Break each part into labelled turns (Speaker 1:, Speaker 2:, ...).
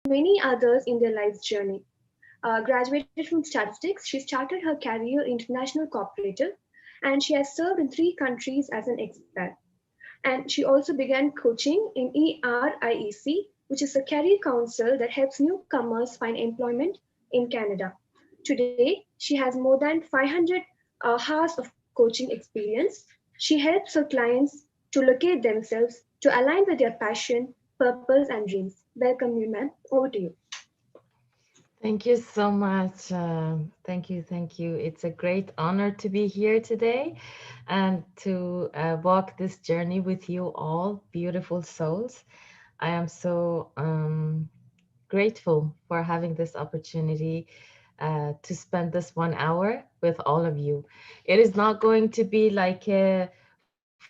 Speaker 1: many others in their life's journey. Graduated from statistics, she started her career in international cooperative, and she has served in 3 countries as an expat. And she also began coaching in ERIEC, which is a career council that helps newcomers find employment in Canada. Today, she has more than 500 hours of coaching experience. She helps her clients to locate themselves to align with their passion, purpose, and dreams. Welcome you, ma'am. Over to you.
Speaker 2: Thank you so much. Thank you, thank you. It's a great honor to be here today and to walk this journey with you all, beautiful souls. I am so grateful for having this opportunity to spend this 1 hour with all of you. It is not going to be like a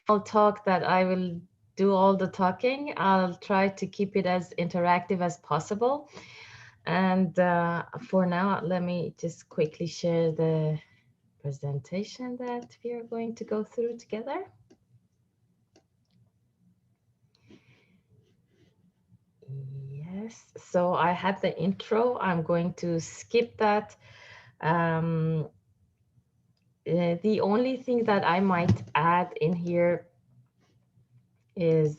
Speaker 2: formal talk that I will do all the talking. I'll try to keep it as interactive as possible. And for now, let me just quickly share the presentation that we are going to go through together. Yes, so I had the intro. I'm going to skip that. Um, the only thing that I might add in here is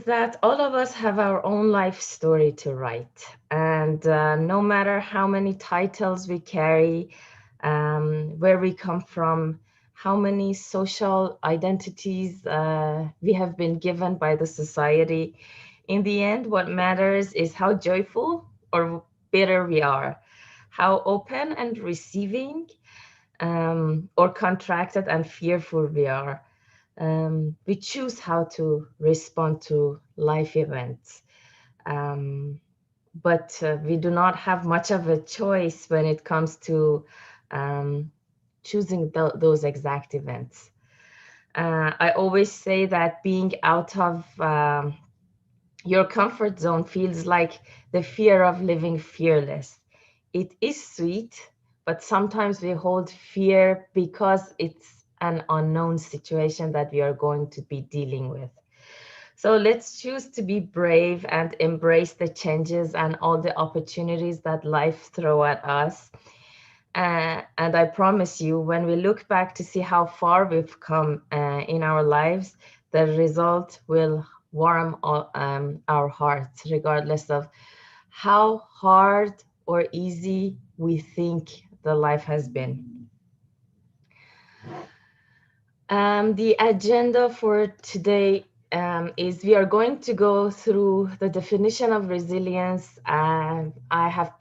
Speaker 2: that all of us have our own life story to write. And no matter how many titles we carry, where we come from, how many social identities we have been given by the society, in the end, what matters is how joyful or bitter we are, how open and receiving or contracted and fearful we are. We choose how to respond to life events. Um, but we do not have much of a choice when it comes to um, choosing those exact events. I always say that being out of your comfort zone feels like the fear of living fearless. It is sweet, but sometimes we hold fear because it's an unknown situation that we are going to be dealing with. So let's choose to be brave and embrace the changes and all the opportunities that life throw at us. And I promise you, when we look back to see how far we've come in our lives, the result will warm our hearts, regardless of how hard or easy we think the life has been. The agenda for today is we are going to go through the definition of resilience. I have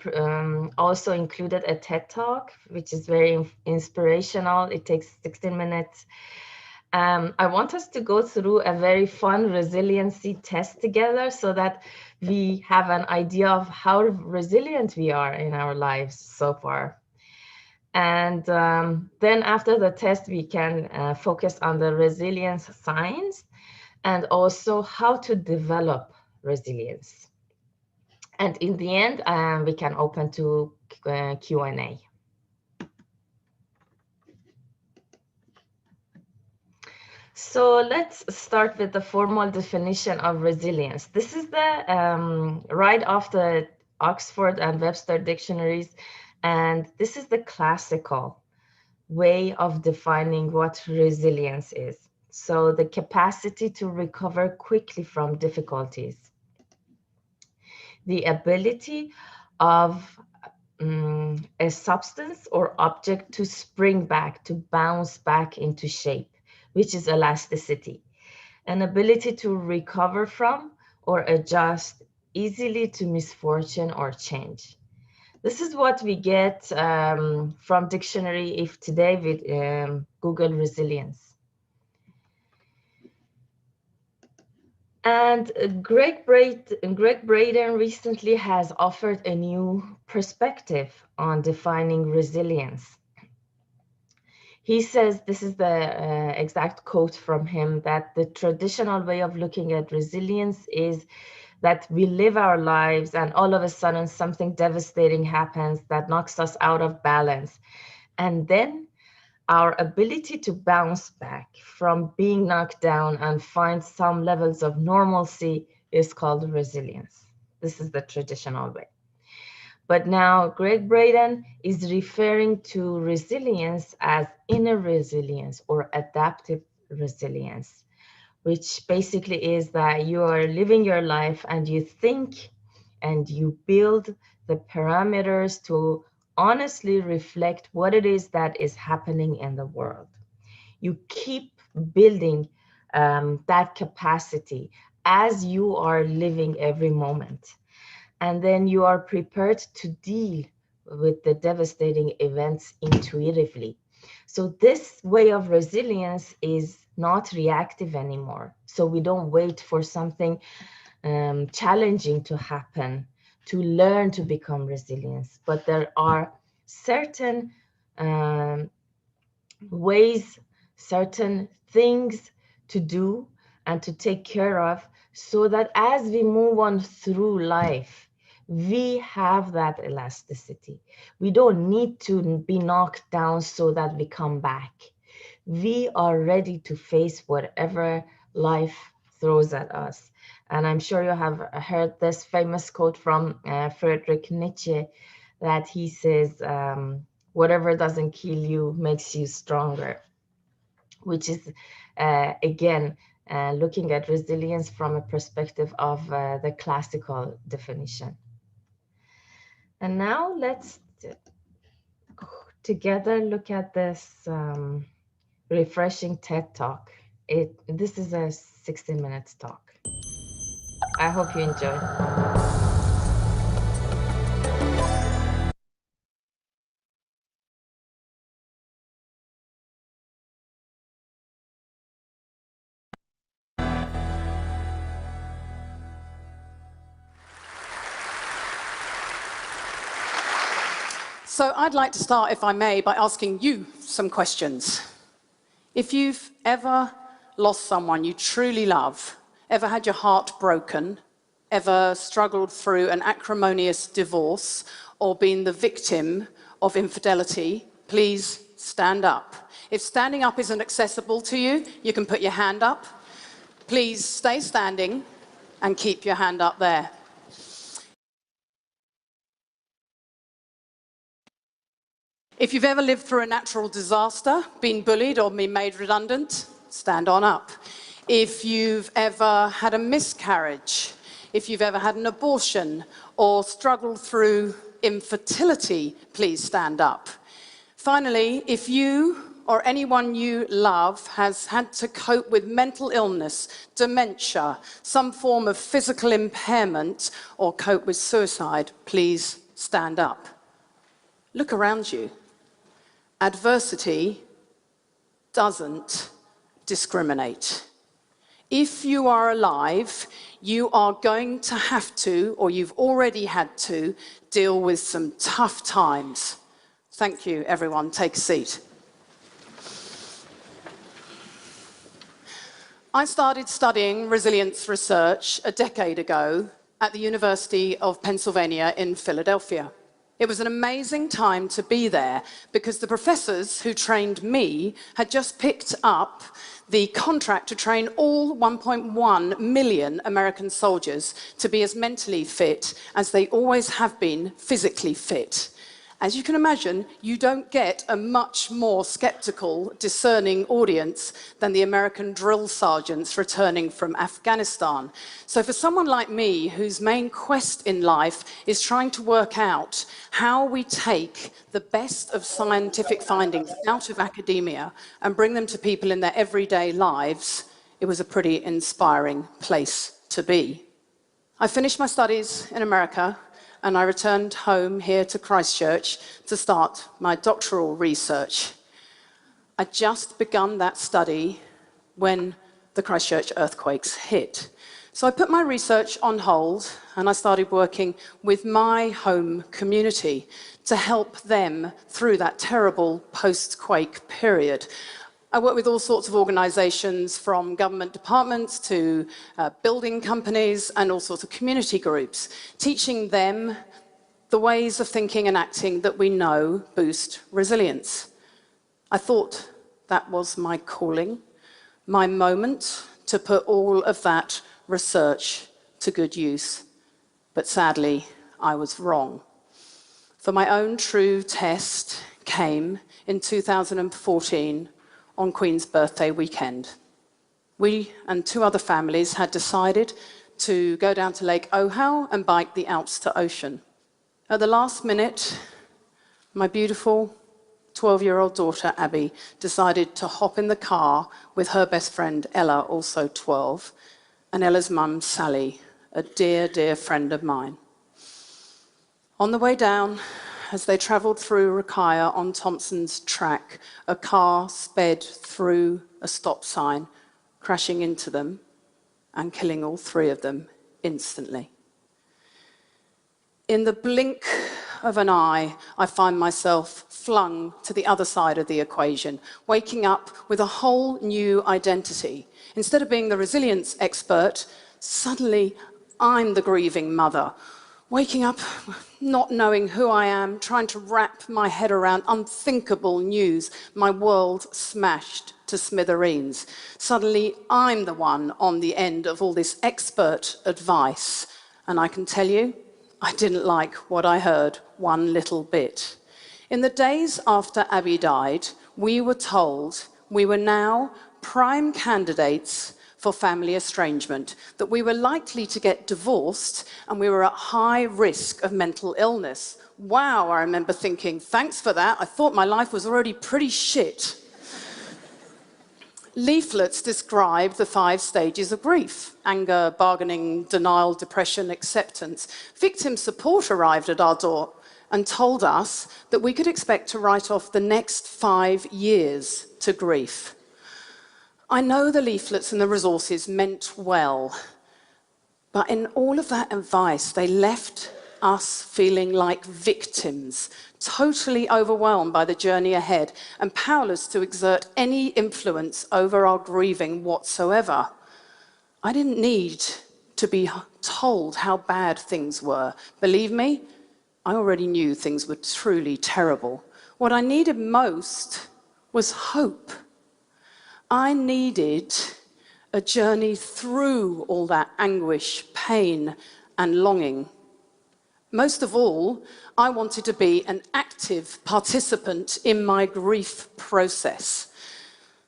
Speaker 2: also included a TED Talk, which is very inspirational. It takes 16 minutes. I want us to go through a very fun resiliency test together so that we have an idea of how resilient we are in our lives so far. And then after the test, we can focus on the resilience signs and also how to develop resilience. And in the end, we can open to Q&A. So let's start with the formal definition of resilience. This is the right off the Oxford and Webster dictionaries, and this is the classical way of defining what resilience is. So the capacity to recover quickly from difficulties, the ability of a substance or object to spring back, to bounce back into shape, which is elasticity, an ability to recover from or adjust easily to misfortune or change. This is what we get from dictionary if today with Google resilience. And Greg Braden recently has offered a new perspective on defining resilience. He says, this is the exact quote from him, that the traditional way of looking at resilience is that we live our lives and all of a sudden something devastating happens that knocks us out of balance. And then our ability to bounce back from being knocked down and find some levels of normalcy is called resilience. This is the traditional way. But now Greg Braden is referring to resilience as inner resilience or adaptive resilience, which basically is that you are living your life and you think and you build the parameters to honestly reflect what it is that is happening in the world. You keep building that capacity as you are living every moment. And then you are prepared to deal with the devastating events intuitively. So this way of resilience is not reactive anymore. So we don't wait for something challenging to happen to learn to become resilient. But there are certain um, ways, certain things to do and to take care of so that as we move on through life, we have that elasticity. We don't need to be knocked down so that we come back. We are ready to face whatever life throws at us. And I'm sure you have heard this famous quote from Friedrich Nietzsche that he says, whatever doesn't kill you makes you stronger, which is, again, looking at resilience from a perspective of the classical definition. And now let's together look at this refreshing TED Talk. This is a 60 minutes talk. I hope you enjoy.
Speaker 3: So I'd like to start, if I may, by asking you some questions. If you've ever lost someone you truly love, ever had your heart broken, ever struggled through an acrimonious divorce, or been the victim of infidelity, please stand up. If standing up isn't accessible to you, you can put your hand up. Please stay standing and keep your hand up there. If you've ever lived through a natural disaster, been bullied or been made redundant, stand on up. If you've ever had a miscarriage, if you've ever had an abortion or struggled through infertility, please stand up. Finally, if you or anyone you love has had to cope with mental illness, dementia, some form of physical impairment, or cope with suicide, please stand up. Look around you. Adversity doesn't discriminate. If you are alive, you are going to have to, or you've already had to, deal with some tough times. Thank you, everyone. Take a seat. I started studying resilience research a decade ago at the University of Pennsylvania in Philadelphia. It was an amazing time to be there because the professors who trained me had just picked up the contract to train all 1.1 million American soldiers to be as mentally fit as they always have been physically fit. As you can imagine, you don't get a much more skeptical, discerning audience than the American drill sergeants returning from Afghanistan. So for someone like me, whose main quest in life is trying to work out how we take the best of scientific findings out of academia and bring them to people in their everyday lives, it was a pretty inspiring place to be. I finished my studies in America, and I returned home here to Christchurch to start my doctoral research. I'd just begun that study when the Christchurch earthquakes hit. So I put my research on hold and I started working with my home community to help them through that terrible post-quake period. I work with all sorts of organisations, from government departments to building companies and all sorts of community groups, teaching them the ways of thinking and acting that we know boost resilience. I thought that was my calling, my moment to put all of that research to good use. But sadly, I was wrong. For my own true test came in 2014 on Queen's birthday weekend. We and 2 other families had decided to go down to Lake Ohau and bike the Alps to Ocean. At the last minute, my beautiful 12-year-old daughter, Abby, decided to hop in the car with her best friend, Ella, also 12, and Ella's mum, Sally, a dear, dear friend of mine. On the way down, as they travelled through Rakaya on Thompson's track, a car sped through a stop sign, crashing into them and killing all 3 of them instantly. In the blink of an eye, I find myself flung to the other side of the equation, waking up with a whole new identity. Instead of being the resilience expert, suddenly I'm the grieving mother, waking up not knowing who I am, trying to wrap my head around unthinkable news, my world smashed to smithereens. Suddenly I'm the one on the end of all this expert advice, and I can tell you, I didn't like what I heard one little bit. In the days after Abby died, we were told we were now prime candidates for family estrangement, that we were likely to get divorced and we were at high risk of mental illness. Wow, I remember thinking, thanks for that. I thought my life was already pretty shit. Leaflets describe the 5 stages of grief: anger, bargaining, denial, depression, acceptance. Victim support arrived at our door and told us that we could expect to write off the next 5 years to grief. I know the leaflets and the resources meant well, but in all of that advice, they left us feeling like victims, totally overwhelmed by the journey ahead and powerless to exert any influence over our grieving whatsoever. I didn't need to be told how bad things were. Believe me, I already knew things were truly terrible. What I needed most was hope. I needed a journey through all that anguish, pain, and longing. Most of all, I wanted to be an active participant in my grief process.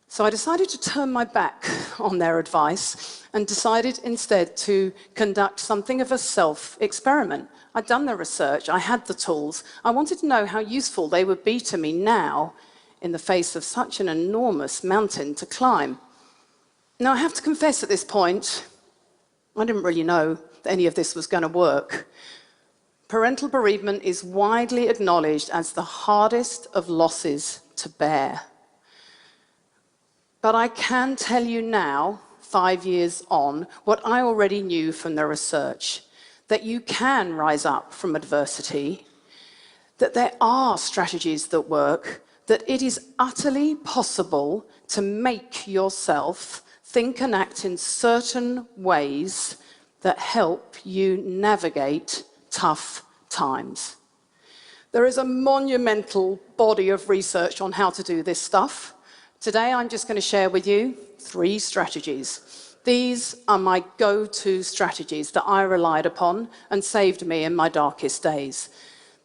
Speaker 3: So I decided to turn my back on their advice and decided instead to conduct something of a self-experiment. I'd done the research, I had the tools. I wanted to know how useful they would be to me now in the face of such an enormous mountain to climb. Now, I have to confess at this point, I didn't really know that any of this was going to work. Parental bereavement is widely acknowledged as the hardest of losses to bear. But I can tell you now, 5 years on, what I already knew from the research, that you can rise up from adversity, that there are strategies that work, that it is utterly possible to make yourself think and act in certain ways that help you navigate tough times. There is a monumental body of research on how to do this stuff. Today, I'm just going to share with you 3 strategies. These are my go-to strategies that I relied upon and saved me in my darkest days.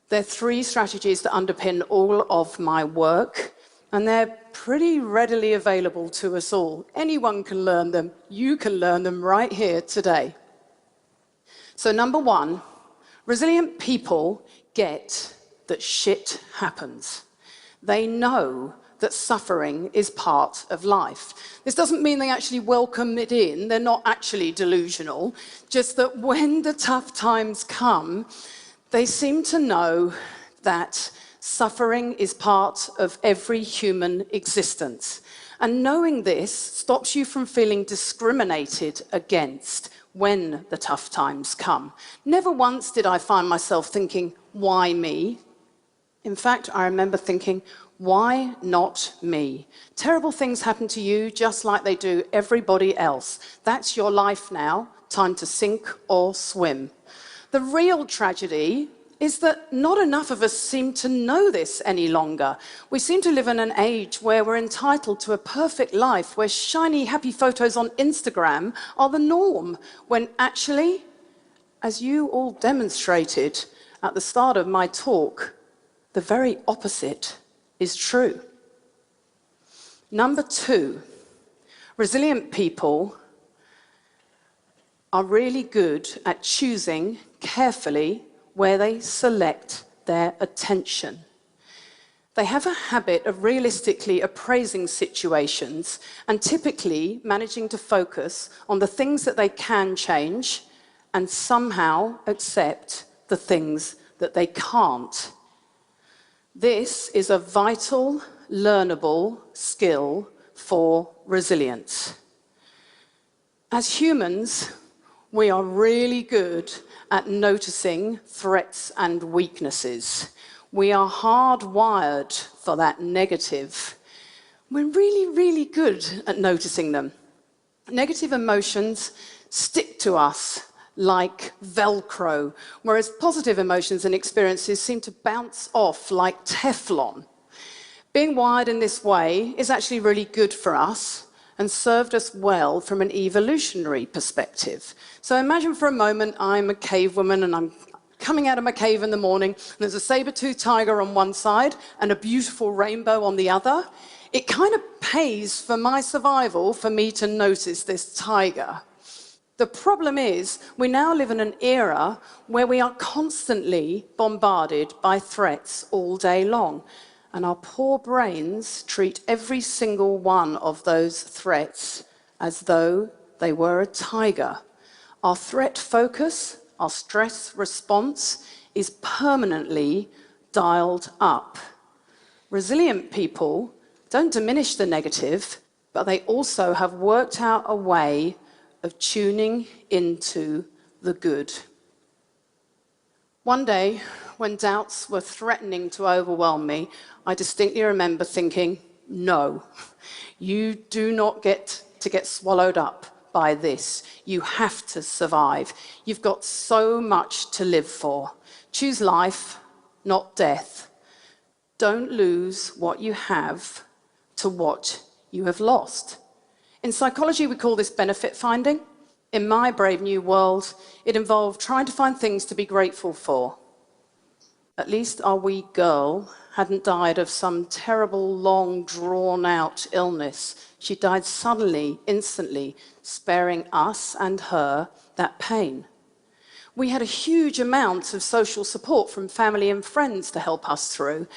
Speaker 3: They're 3 strategies that underpin all of my work, and they're pretty readily available to us all. Anyone can learn them. You can learn them right here today. So number 1, resilient people get that shit happens. They know that suffering is part of life. This doesn't mean they actually welcome it in. They're not actually delusional. Just that when the tough times come, they seem to know that suffering is part of every human existence. And knowing this stops you from feeling discriminated against when the tough times come. Never once did I find myself thinking, why me? In fact, I remember thinking, why not me? Terrible things happen to you just like they do everybody else. That's your life now, time to sink or swim. The real tragedy is that not enough of us seem to know this any longer. We seem to live in an age where we're entitled to a perfect life, where shiny, happy photos on Instagram are the norm, when actually As you all demonstrated at the start of my talk, the very opposite is true. Number two, resilient people are really good at choosing carefully where they select their attention. They have a habit of realistically appraising situations and typically managing to focus on the things that they can change and somehow accept the things that they can't. This is a vital, learnable skill for resilience. As humans, we are really good at noticing threats and weaknesses. We are hardwired for that negative. We're really, really good at noticing them. Negative emotions stick to us like Velcro, whereas positive emotions and experiences seem to bounce off like Teflon. Being wired in this way is actually really good for us and served us well from an evolutionary perspective. So imagine for a moment I'm a cave woman and I'm coming out of my cave in the morning and there's a saber-toothed tiger on one side and a beautiful rainbow on the other. It kind of pays for my survival for me to notice this tiger. The problem is, we now live in an era where we are constantly bombarded by threats all day long. And our poor brains treat every single one of those threats as though they were a tiger. Our threat focus, our stress response is permanently dialed up. Resilient people don't diminish the negative, but they also have worked out a way of tuning into the good. One day, when doubts were threatening to overwhelm me, I distinctly remember thinking, no, you do not get to get swallowed up by this. You have to survive. You've got so much to live for. Choose life, not death. Don't lose what you have to what you have lost. In psychology, we call this benefit finding. In my brave new world, it involved trying to find things to be grateful for. At least our wee girl hadn't died of some terrible, long, drawn-out illness. She died suddenly, instantly, sparing us and her that pain. We had a huge amount of social support from family and friends to help us through.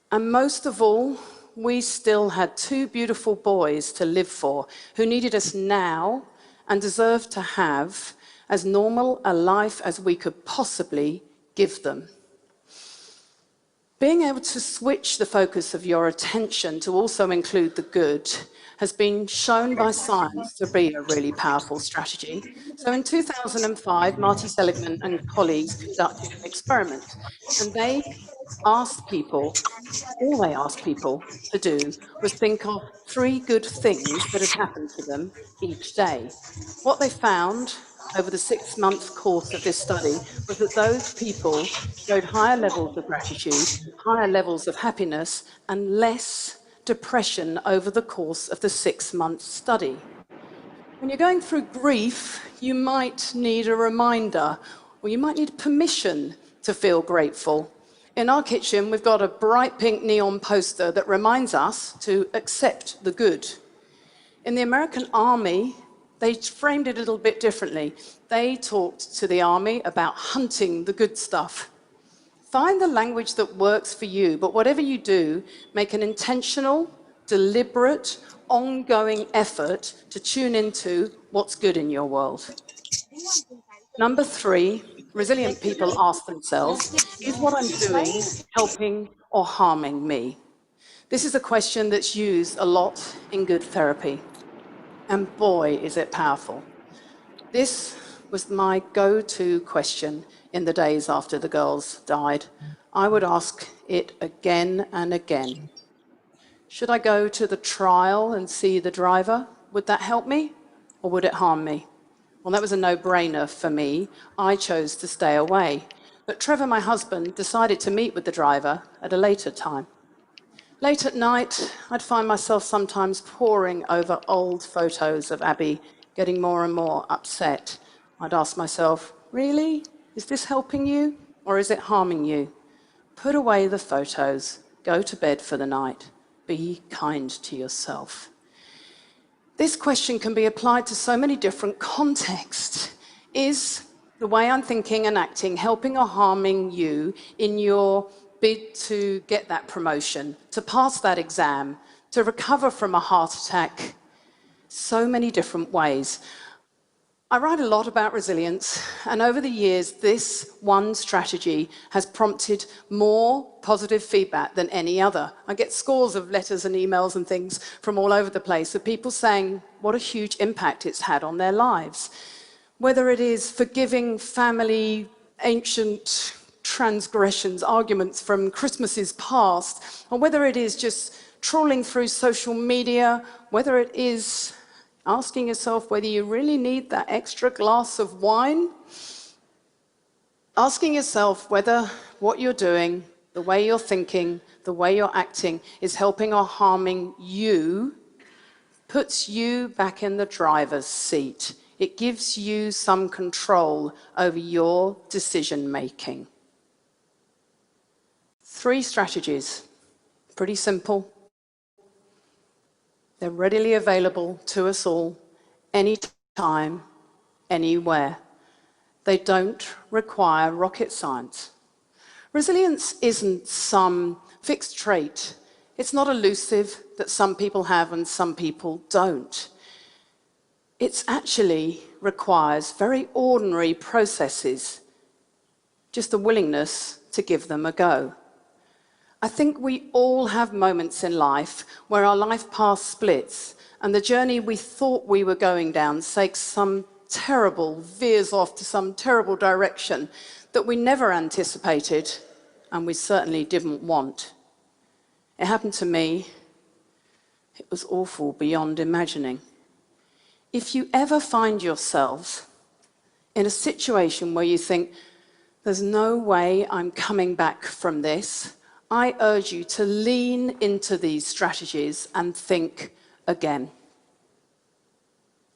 Speaker 3: And most of all, we still had two beautiful boys to live for who needed us now and deserved to have as normal a life as we could possibly give them. Being able to switch the focus of your attention to also include the good has been shown by science to be a really powerful strategy. So in 2005, Marty Seligman and colleagues conducted an experiment, and they asked people, all they asked people to do was think of 3 good things that had happened to them each day. What they found over the 6-month course of this study was that those people showed higher levels of gratitude, higher levels of happiness, and less depression over the course of the 6-month study. When you're going through grief, you might need a reminder, or you might need permission to feel grateful. In our kitchen, we've got a bright pink neon poster that reminds us to accept the good. In the American Army, they framed it a little bit differently. They talked to the army about hunting the good stuff. Find the language that works for you, but whatever you do, make an intentional, deliberate, ongoing effort to tune into what's good in your world. Number 3, resilient people ask themselves, is what I'm doing helping or harming me? This is a question that's used a lot in good therapy. And boy, is it powerful. This was my go-to question in the days after the girls died. I would ask it again and again. Should I go to the trial and see the driver? Would that help me, or would it harm me? Well, that was a no-brainer for me. I chose to stay away. But Trevor, my husband, decided to meet with the driver at a later time. Late at night, I'd find myself sometimes poring over old photos of Abby, getting more and more upset. I'd ask myself, Really? Is this helping you or is it harming you? Put away the photos. Go to bed for the night. Be kind to yourself. This question can be applied to so many different contexts. Is the way I'm thinking and acting helping or harming you in your bid to get that promotion, to pass that exam, to recover from a heart attack? So many different ways. I write a lot about resilience, and over the years, this one strategy has prompted more positive feedback than any other. I get scores of letters and emails and things from all over the place of people saying what a huge impact it's had on their lives. Whether it is forgiving family, ancient transgressions, arguments from Christmases past, or whether it is just trawling through social media, whether it is asking yourself whether you really need that extra glass of wine, asking yourself whether what you're doing, the way you're thinking, the way you're acting is helping or harming you, puts you back in the driver's seat. It gives you some control over your decision making. 3 strategies, pretty simple. They're readily available to us all, anytime, anywhere. They don't require rocket science. Resilience isn't some fixed trait. It's not elusive that some people have and some people don't. It actually requires very ordinary processes, just a willingness to give them a go. I think we all have moments in life where our life path splits and the journey we thought we were going down takes some terrible, veers off to some terrible direction that we never anticipated and we certainly didn't want. It happened to me. It was awful beyond imagining. If you ever find yourself in a situation where you think, there's no way I'm coming back from this, I urge you to lean into these strategies and think again.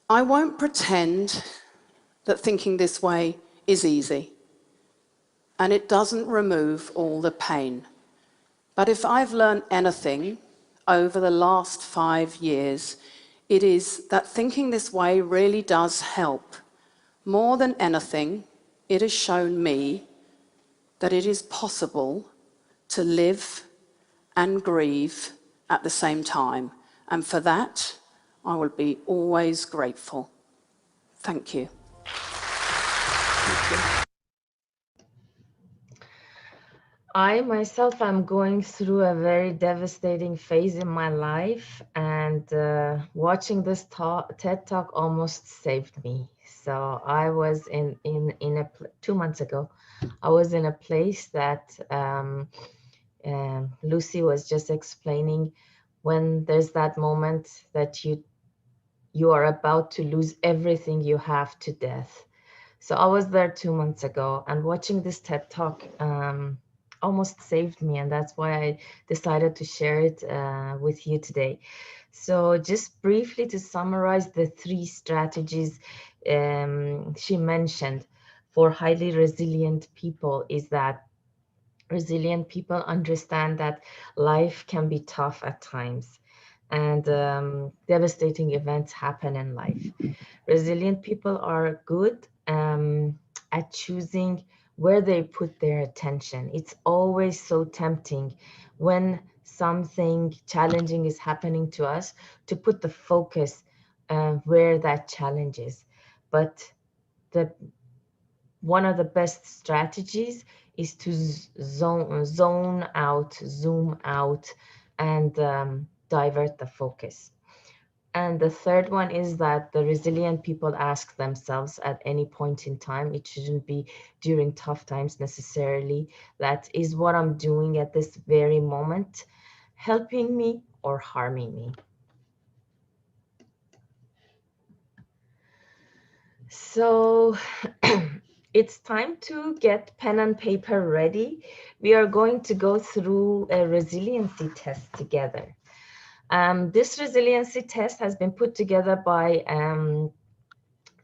Speaker 3: I won't pretend that thinking this way is easy, and it doesn't remove all the pain. But if I've learned anything over the last 5 years, it is that thinking this way really does help. More than anything, it has shown me that it is possible to live and grieve at the same time. And for that, I will be always grateful. Thank you.
Speaker 2: I myself am going through a very devastating phase in my life, and watching this TED Talk almost saved me. So I was in 2 months ago, I was in a place that Lucy was just explaining, when there's that moment that you are about to lose everything you have to death. So I was there 2 months ago, and watching this TED Talk almost saved me, and that's why I decided to share it with you today. So just briefly to summarize the 3 strategies she mentioned for highly resilient people is that resilient people understand that life can be tough at times, and devastating events happen in life. Resilient people are good at choosing where they put their attention. It's always so tempting when something challenging is happening to us to put the focus where that challenge is. But one of the best strategies is to zone out, zoom out, and divert the focus. And the third one is that the resilient people ask themselves at any point in time, it shouldn't be during tough times necessarily, that is what I'm doing at this very moment helping me or harming me? So it's time to get pen and paper ready. We are going to go through a resiliency test together. This resiliency test has been put together by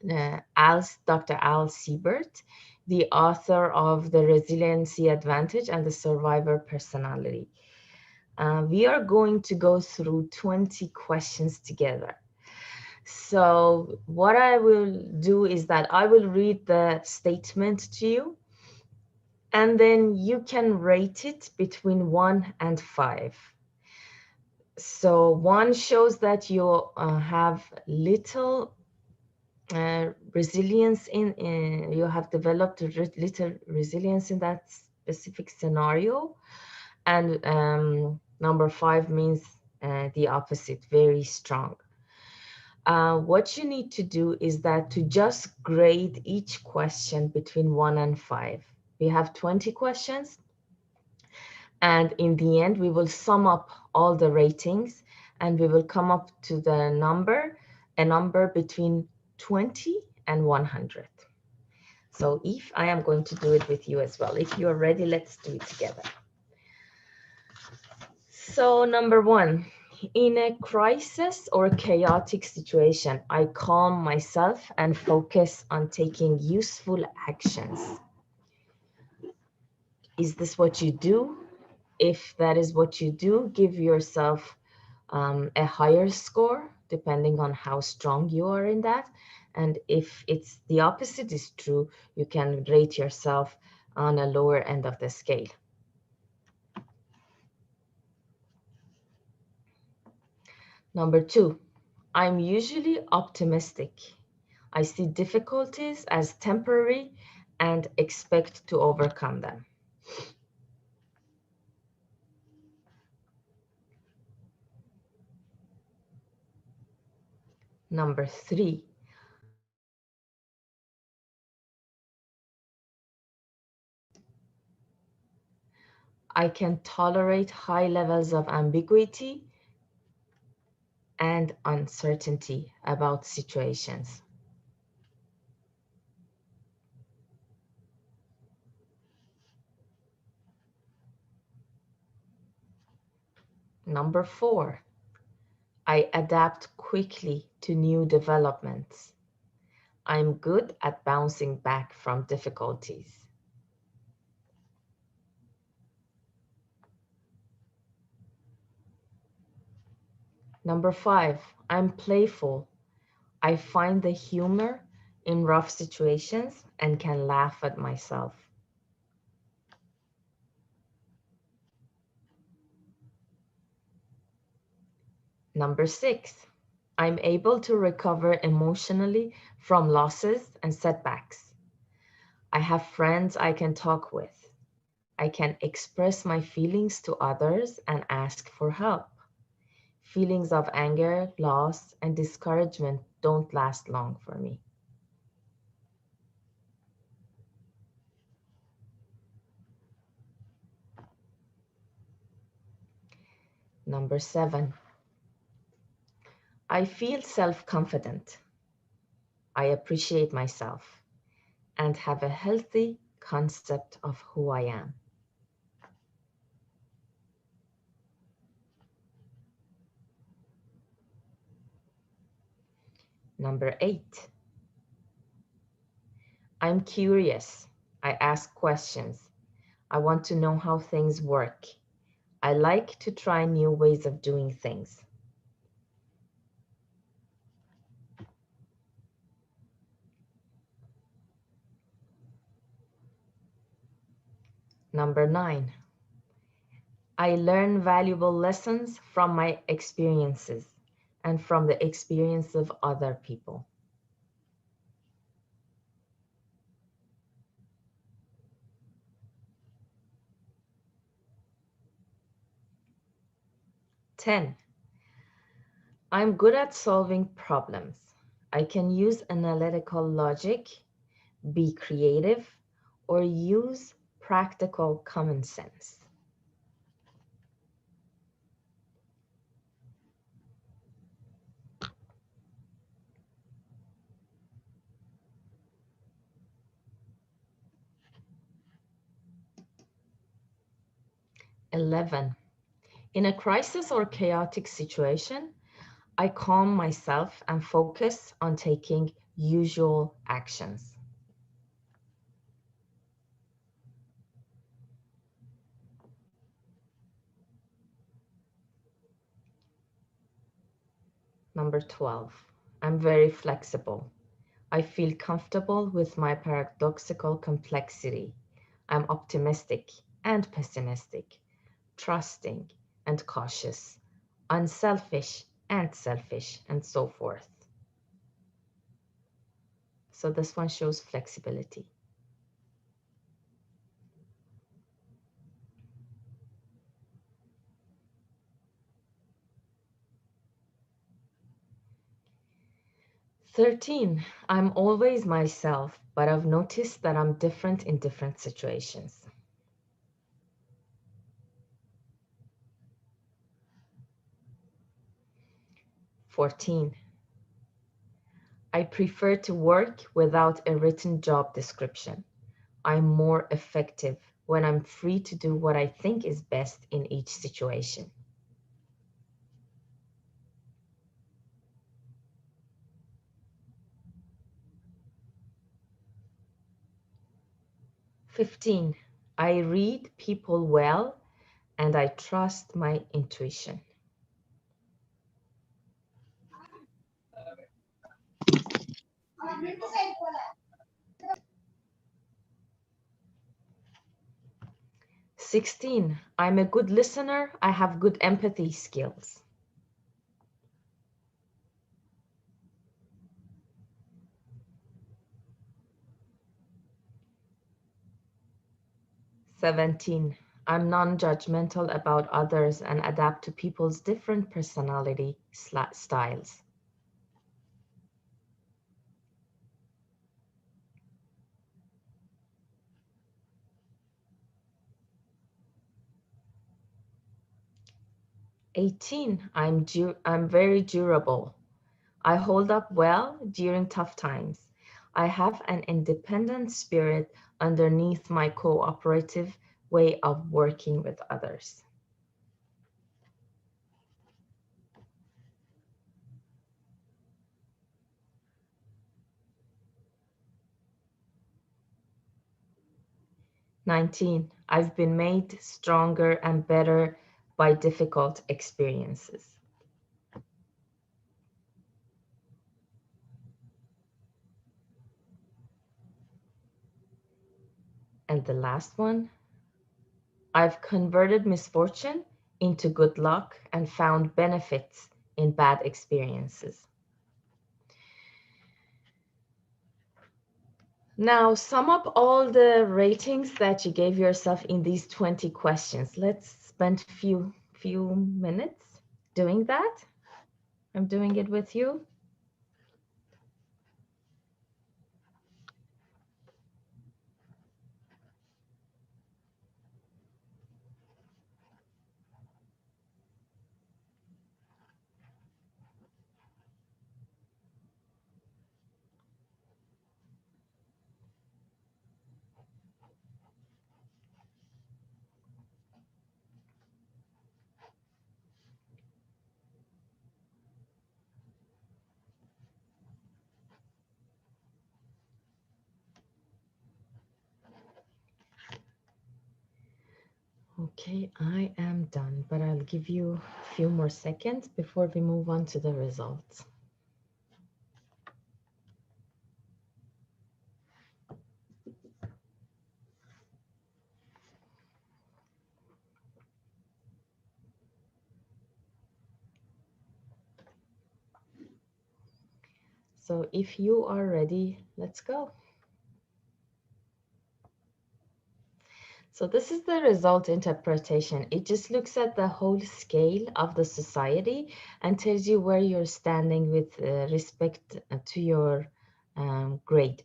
Speaker 2: Dr. Al Siebert, the author of The Resiliency Advantage and the Survivor Personality. We are going to go through 20 questions together. So what I will do is that I will read the statement to you, and then you can rate it between 1 and 5. So 1 shows that you have little resilience you have developed little resilience in that specific scenario, and number 5 means the opposite, very strong. What you need to do is that to just grade each question between 1 and 5. We have 20 questions, and in the end we will sum up all the ratings and we will come up to a number between 20 and 100. So Eve, I am going to do it with you as well. If you are ready, let's do it together. So number 1, in a crisis or chaotic situation, I calm myself and focus on taking useful actions. Is this what you do? If that is what you do, give yourself a higher score depending on how strong you are in that. And if it's the opposite is true, you can rate yourself on a lower end of the scale. Number 2, I'm usually optimistic. I see difficulties as temporary and expect to overcome them. Number 3, I can tolerate high levels of ambiguity and uncertainty about situations. Number 4, I adapt quickly to new developments. I'm good at bouncing back from difficulties. Number 5, I'm playful. I find the humor in rough situations and can laugh at myself. Number 6, I'm able to recover emotionally from losses and setbacks. I have friends I can talk with. I can express my feelings to others and ask for help. Feelings of anger, loss, and discouragement don't last long for me. Number 7, I feel self-confident. I appreciate myself and have a healthy concept of who I am. Number 8, I'm curious. I ask questions. I want to know how things work. I like to try new ways of doing things. Number 9, I learn valuable lessons from my experiences and from the experience of other people. Ten, I'm good at solving problems. I can use analytical logic, be creative, or use practical common sense. 11, in a crisis or chaotic situation, I calm myself and focus on taking usual actions. Number 12, I'm very flexible. I feel comfortable with my paradoxical complexity. I'm optimistic and pessimistic, trusting and cautious, unselfish and selfish, and so forth. So this one shows flexibility. "13, I'm always myself, but I've noticed that I'm different in different situations." 14, I prefer to work without a written job description. I'm more effective when I'm free to do what I think is best in each situation. 15, I read people well and I trust my intuition. 16, I'm a good listener. I have good empathy skills. 17, I'm non-judgmental about others and adapt to people's different personality styles. 18, I'm very durable. I hold up well during tough times. I have an independent spirit underneath my cooperative way of working with others. 19, I've been made stronger and better by difficult experiences. And the last one, I've converted misfortune into good luck and found benefits in bad experiences. Now, sum up all the ratings that you gave yourself in these 20 questions. Let's spend few minutes doing that. I'm doing it with you. Okay, I am done, but I'll give you a few more seconds before we move on to the results. So if you are ready, let's go. So this is the result interpretation. It just looks at the whole scale of the society and tells you where you're standing with respect to your grade.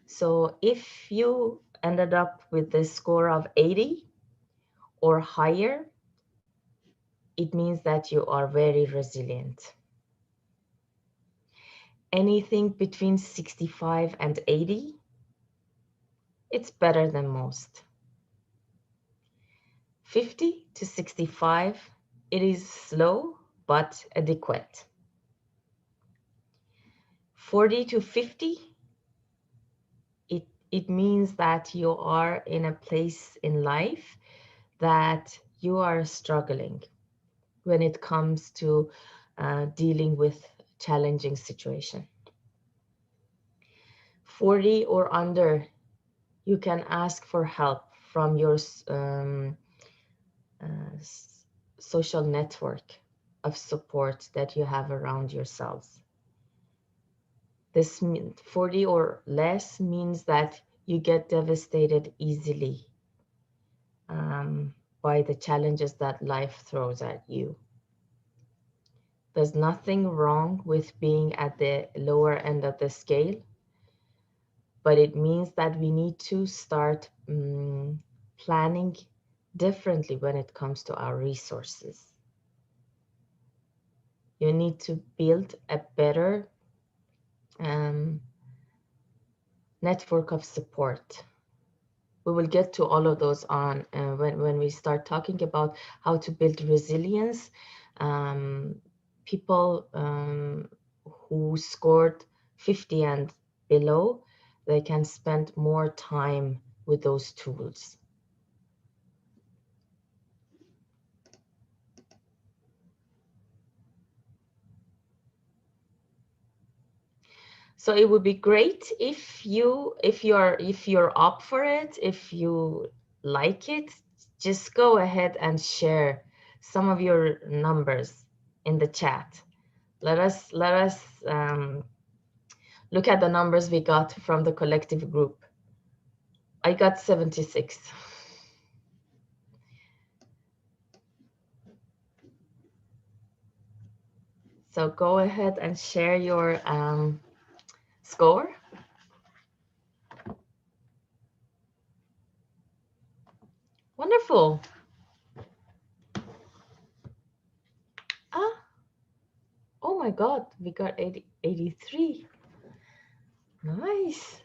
Speaker 2: So if you ended up with the score of 80 or higher, it means that you are very resilient. Anything between 65 and 80, it's better than most. 50 to 65, it is slow but adequate. 40 to 50, it means that you are in a place in life that you are struggling when it comes to dealing with challenging situation. 40 or under, you can ask for help from your social network of support that you have around yourselves. This 40 or less means that you get devastated easily by the challenges that life throws at you. There's nothing wrong with being at the lower end of the scale, but it means that we need to start planning differently when it comes to our resources. You need to build a better network of support. We will get to all of those on when we start talking about how to build resilience. People who scored 50 and below, they can spend more time with those tools. So it would be great if you're up for it, if you like it, just go ahead and share some of your numbers in the chat. Let us look at the numbers we got from the collective group. I got 76. So go ahead and share your score. Wonderful. Oh my God, we got 83. Nice.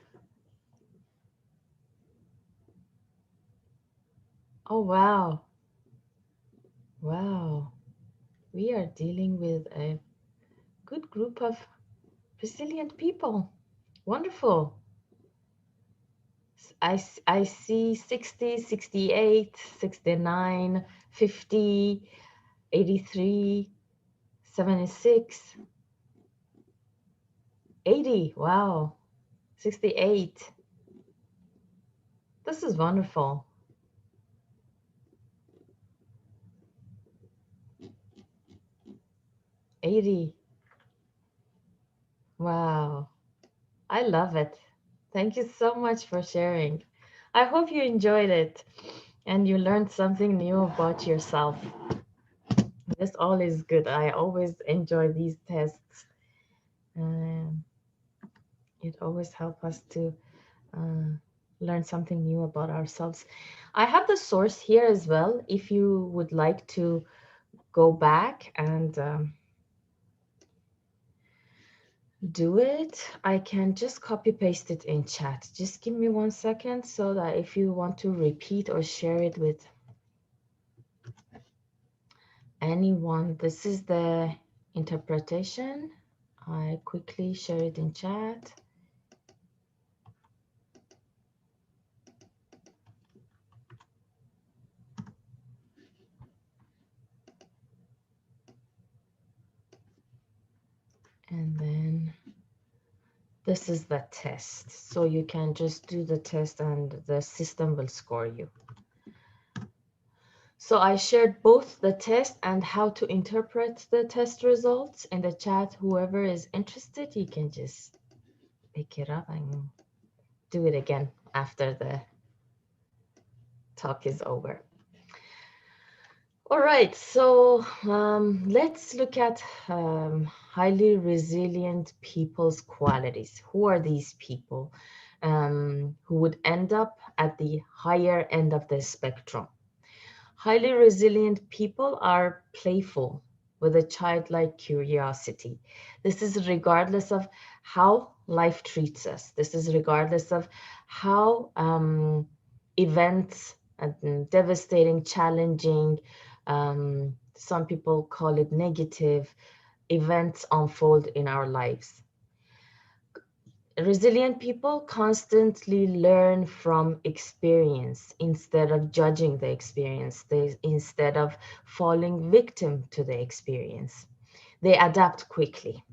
Speaker 2: Oh, wow. Wow. We are dealing with a good group of resilient people. Wonderful. I see 60, 68, 69, 50, 83, 76, 80. Wow. 68. This is wonderful. 80. Wow. I love it. Thank you so much for sharing. I hope you enjoyed it and you learned something new about yourself. This all is good. I always enjoy these tests. It always helps us to learn something new about ourselves. I have the source here as well. If you would like to go back and do it, I can just copy paste it in chat. Just give me 1 second so that if you want to repeat or share it with anyone, this is the interpretation. I quickly share it in chat. And then this is the test. So you can just do the test and the system will score you. So I shared both the test and how to interpret the test results in the chat. Whoever is interested, you can just pick it up and do it again after the talk is over. All right, so let's look at highly resilient people's qualities. Who are these people who would end up at the higher end of the spectrum? Highly resilient people are playful with a childlike curiosity. This is regardless of how life treats us. This is regardless of how events and devastating, challenging, some people call it negative, events unfold in our lives. Resilient people constantly learn from experience instead of judging the experience, instead of falling victim to the experience. They adapt quickly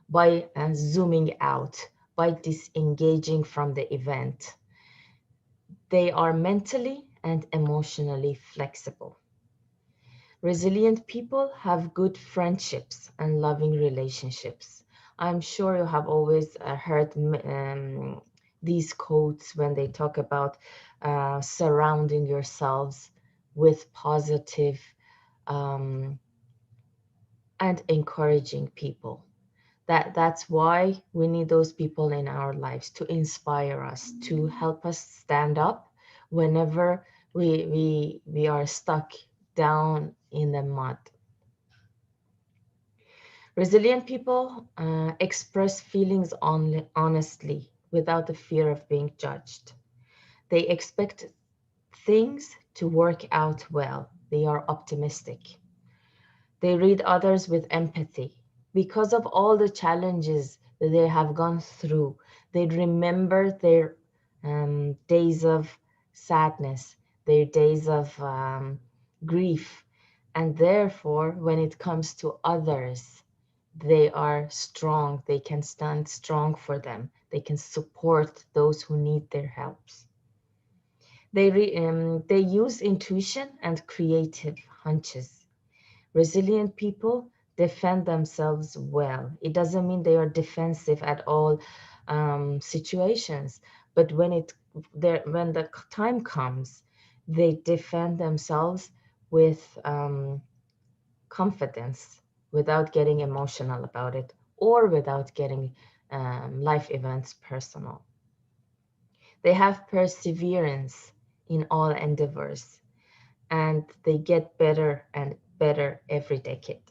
Speaker 2: by zooming out, by disengaging from the event. They are mentally and emotionally flexible. Resilient people have good friendships and loving relationships. I'm sure you have always heard these quotes when they talk about surrounding yourselves with positive um, and encouraging people. That's why we need those people in our lives to inspire us, to help us stand up whenever we are stuck down in the mud. Resilient people express feelings honestly without the fear of being judged. They expect things to work out well. They are optimistic. They read others with empathy. Because of all the challenges that they have gone through, they remember their days of sadness, their days of grief. And therefore, when it comes to others, they are strong. They can stand strong for them. They can support those who need their helps. They use intuition and creative hunches. Resilient people defend themselves well. It doesn't mean they are defensive at all situations, but when the time comes, they defend themselves with confidence, without getting emotional about it or without getting life events personal. They have perseverance in all endeavors, and they get better and better every decade.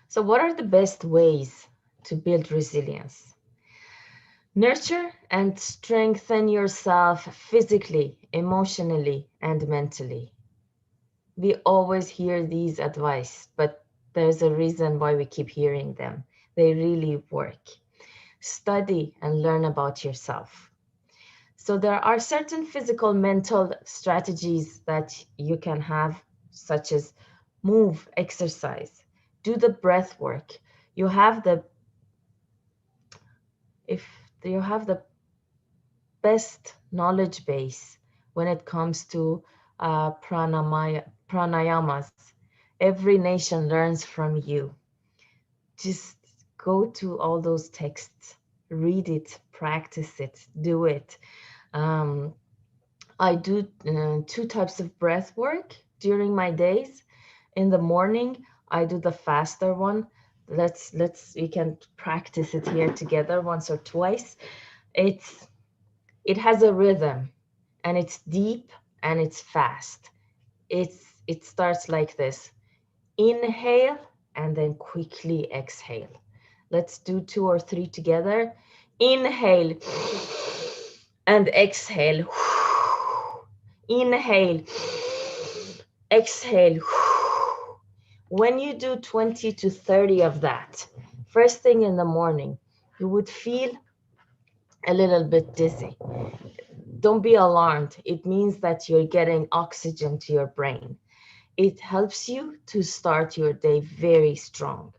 Speaker 2: So, what are the best ways to build resilience? Nurture and strengthen yourself physically, emotionally, and mentally. We always hear these advice, but there's a reason why we keep hearing them. They really work. Study and learn about yourself. So there are certain physical mental strategies that you can have, such as move, exercise, do the breath work. You have the if you have the best knowledge base when it comes to pranayamas. Every nation learns from you. Just go to all those texts, read it, practice it, do it. Um, I do two types of breath work during my days. In the morning, I do the faster one. We can practice it here together once or twice. It's it has a rhythm, and it's deep and it's fast. It starts like this. Inhale and then quickly exhale. Let's do two or three together. Inhale and exhale. Inhale, exhale. When you do 20 to 30 of that, first thing in the morning, you would feel a little bit dizzy. Don't be alarmed. It means that you're getting oxygen to your brain. It helps you to start your day very strong.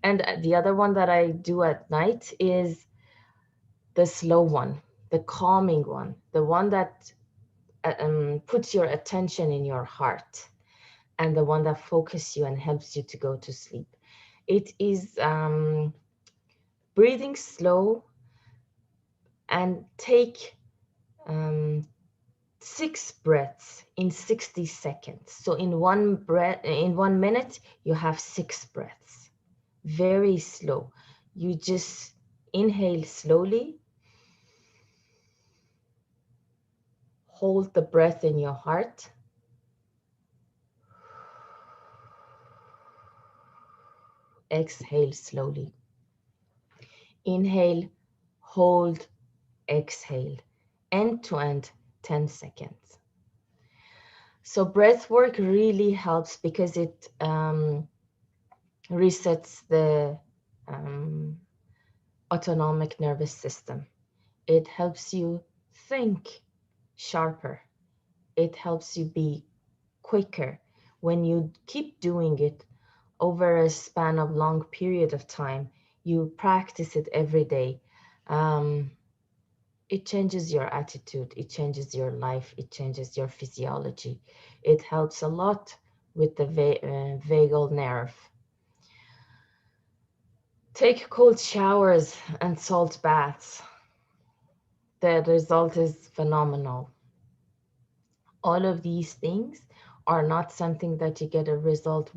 Speaker 2: And the other one that I do at night is the slow one, the calming one, the one that puts your attention in your heart, and the one that focuses you and helps you to go to sleep. It is breathing slow and take um, 6 breaths in 60 seconds. So in 1 minute, you have 6 breaths. Very slow. You just inhale slowly, hold the breath in your heart, exhale slowly. Inhale, hold, exhale, end to end, 10 seconds. So breath work really helps because it resets the um, autonomic nervous system. It helps you think sharper. It helps you be quicker. When you keep doing it over a span of long period of time, you practice it every day. Um, it changes your attitude, it changes your life, it changes your physiology. It helps a lot with the vagal nerve. Take cold showers and salt baths. The result is phenomenal. All of these things are not something that you get a result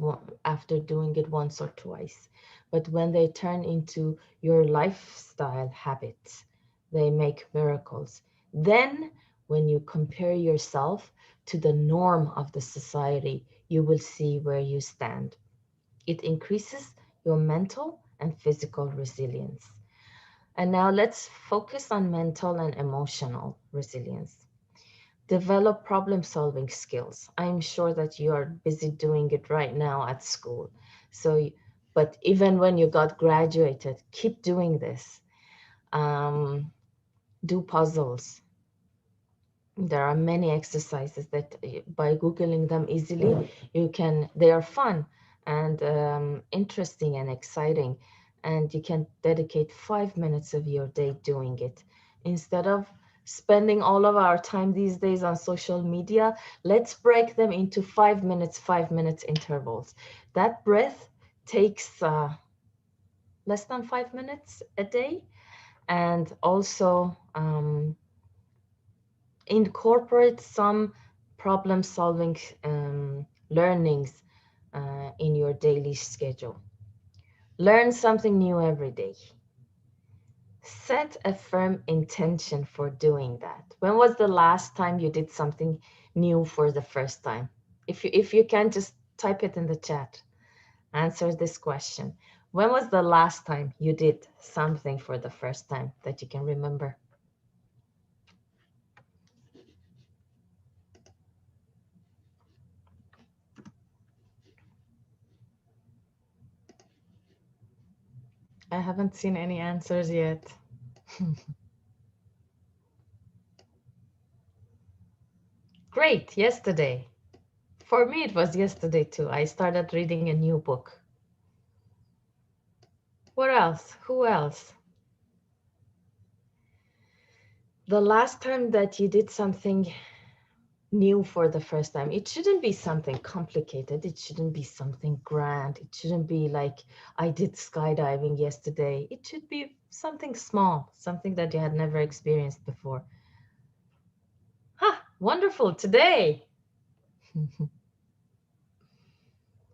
Speaker 2: after doing it once or twice, but when they turn into your lifestyle habits, they make miracles. Then when you compare yourself to the norm of the society, you will see where you stand. It increases your mental and physical resilience. And now let's focus on mental and emotional resilience. Develop problem solving skills. I'm sure that you are busy doing it right now at school. So, but even when you got graduated, keep doing this. Do puzzles. There are many exercises that by Googling them easily, they are fun and interesting and exciting. And you can dedicate 5 minutes of your day doing it. Instead of spending all of our time these days on social media, let's break them into 5 minutes, 5 minutes intervals. That breath takes less than 5 minutes a day. And also, incorporate some problem solving learnings in your daily schedule. Learn something new every day. Set a firm intention for doing that. When was the last time you did something new for the first time? If you can, just type it in the chat. Answer this question. When was the last time you did something for the first time that you can remember? I haven't seen any answers yet. Great, yesterday. For me, it was yesterday too. I started reading a new book. What else? Who else? The last time that you did something new for the first time, it shouldn't be something complicated. It shouldn't be something grand. It shouldn't be like I did skydiving yesterday. It should be something small, something that you had never experienced before. Wonderful, today.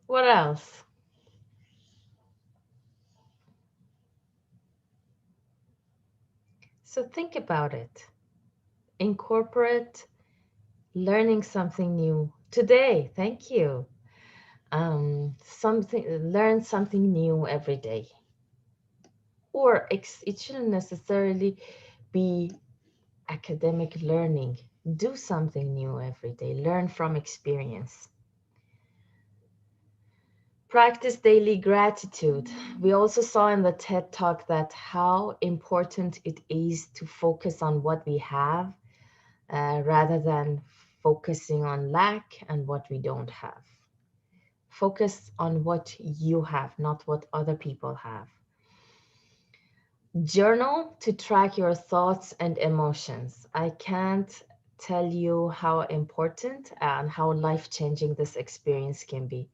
Speaker 2: What else? So think about it. Incorporate learning something new today. Thank you. Learn something new every day. Or it shouldn't necessarily be academic learning. Do something new every day. Learn from experience. Practice daily gratitude. We also saw in the TED Talk that how important it is to focus on what we have rather than focusing on lack and what we don't have. Focus on what you have, not what other people have. Journal to track your thoughts and emotions. I can't tell you how important and how life-changing this experience can be.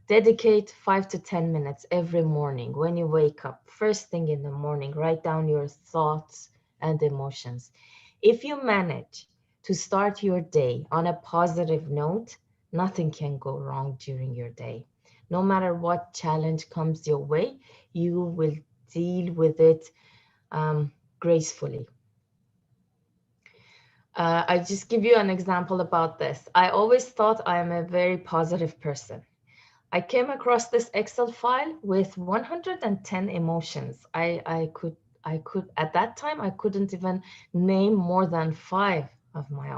Speaker 2: Dedicate 5 to 10 minutes every morning when you wake up, first thing in the morning, write down your thoughts and emotions. If you manage to start your day on a positive note, nothing can go wrong during your day. No matter what challenge comes your way, you will deal with it gracefully. I just give you an example about this. I always thought I am a very positive person. I came across this Excel file with 110 emotions. I could at that time I couldn't even name more than 5 of my